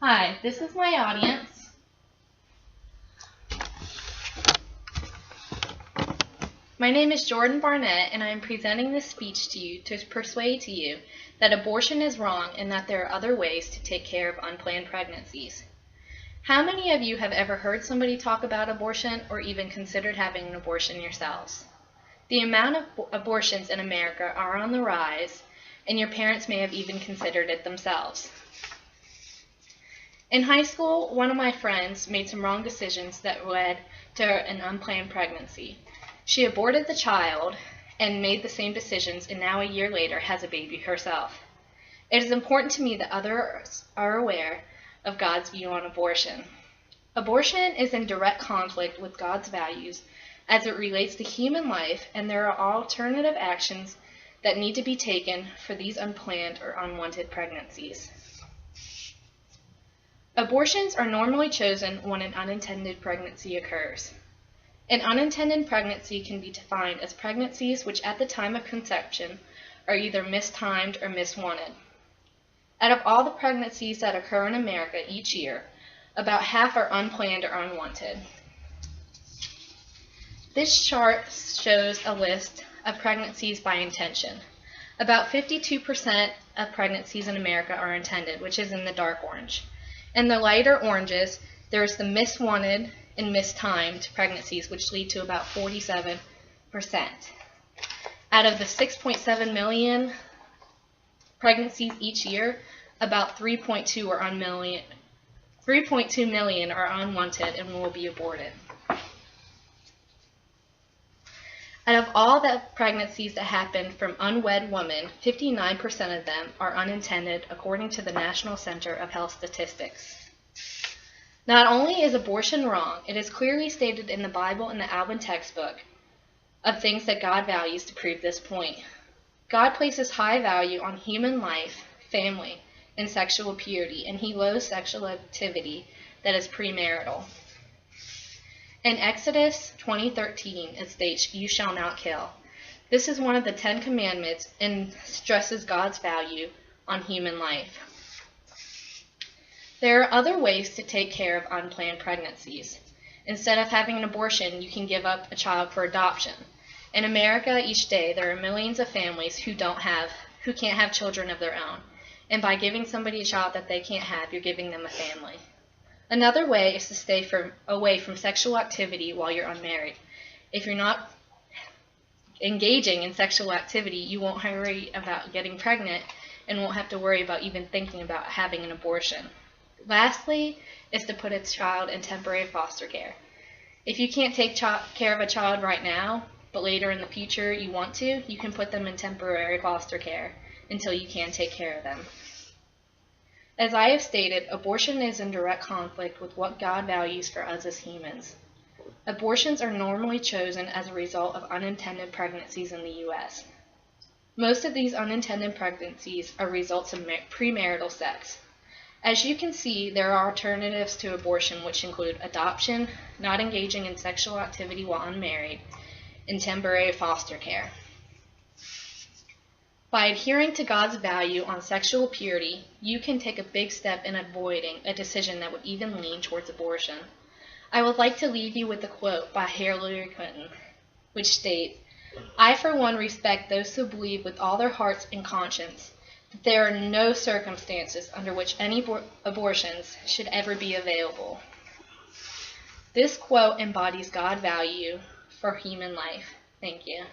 Hi, this is my audience. My name is Jordan Barnett, and I am presenting this speech to you to persuade to you that abortion is wrong and that there are other ways to take care of unplanned pregnancies. How many of you have ever heard somebody talk about abortion or even considered having an abortion yourselves? The amount of abortions in America are on the rise, and your parents may have even considered it themselves. In high school, one of my friends made some wrong decisions that led to an unplanned pregnancy. She aborted the child and made the same decisions, and now a year later has a baby herself. It is important to me that others are aware of God's view on abortion. Abortion is in direct conflict with God's values as it relates to human life, and there are alternative actions that need to be taken for these unplanned or unwanted pregnancies. Abortions are normally chosen when an unintended pregnancy occurs. An unintended pregnancy can be defined as pregnancies which at the time of conception are either mistimed or miswanted. Out of all the pregnancies that occur in America each year, about half are unplanned or unwanted. This chart shows a list of pregnancies by intention. About 52% of pregnancies in America are intended, which is in the dark orange. In the lighter oranges, there's the miswanted and mistimed pregnancies, which lead to about 47%. Out of the 6.7 million pregnancies each year, about 3.2 million are unwanted and will be aborted. Out of all the pregnancies that happen from unwed women, 59% of them are unintended, according to the National Center of Health Statistics. Not only is abortion wrong, it is clearly stated in the Bible and the Alvin textbook of things that God values to prove this point. God places high value on human life, family, and sexual purity, and he loathes sexual activity that is premarital. In Exodus 20:13, it states, "You shall not kill." This is one of the 10 commandments and stresses God's value on human life. There are other ways to take care of unplanned pregnancies. Instead of having an abortion, you can give up a child for adoption. In America, each day, there are millions of families who can't have children of their own. And by giving somebody a child that they can't have, you're giving them a family. Another way is to stay away from sexual activity while you're unmarried. If you're not engaging in sexual activity, you won't worry about getting pregnant and won't have to worry about even thinking about having an abortion. Lastly, is to put a child in temporary foster care. If you can't take care of a child right now, but later in the future you want to, you can put them in temporary foster care until you can take care of them. As I have stated, abortion is in direct conflict with what God values for us as humans. Abortions are normally chosen as a result of unintended pregnancies in the U.S. Most of these unintended pregnancies are results of premarital sex. As you can see, there are alternatives to abortion, which include adoption, not engaging in sexual activity while unmarried, and temporary foster care. By adhering to God's value on sexual purity, you can take a big step in avoiding a decision that would even lean towards abortion. I would like to leave you with a quote by Hillary Clinton, which states, "I for one respect those who believe with all their hearts and conscience that there are no circumstances under which any abortions should ever be available." This quote embodies God's value for human life. Thank you.